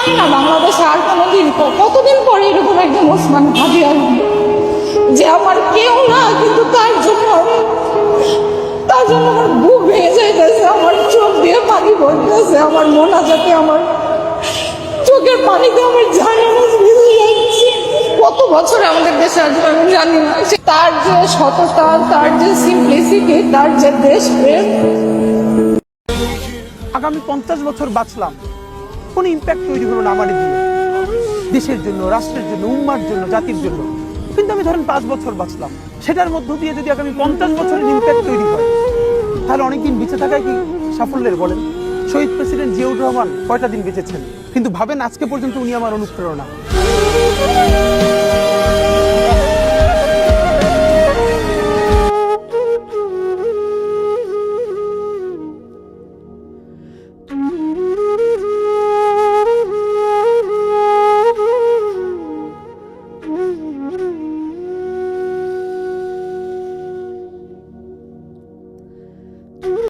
জানি না বাংলাদেশে আর কোনোদিন কতদিন পরে এরকম একজন ওসমান হাদি আসবে যে আমার কেউ না, কিন্তু তার জন্য আমার বুক ভেঙে যাইতেছে, আমার চোখ দিয়ে পানি পড়তেছে, আমার মোনাজাতে আমার চোখের পানিতে আমার জানানোর ভিজে যাচ্ছে। কত বছরে আমাদের দেশে আসবে আমি জানি না। তার যে সততা, তার যে সিম্পলিসিটি, তার যে দেশপ্রেম। আগামী 50 বছর বাঁচলাম, কোনো ইম্প্যাক্ট তৈরি হলো না আমার দিয়ে, দেশের জন্য, রাষ্ট্রের জন্য, উম্মার জন্য, জাতির জন্য। কিন্তু আমি ধরেন 5 বছর বাঁচলাম, সেটার মধ্য দিয়ে যদি আগামী 50 বছরের ইম্প্যাক্ট তৈরি হয়, তাহলে অনেকদিন বেঁচে থাকায় কি সাফল্যের বলেন? শহীদ প্রেসিডেন্ট জিয়াউর রহমান কয়টা দিন বেঁচেছেন, কিন্তু ভাবেন আজকে পর্যন্ত উনি আমার অনুপ্রেরণা।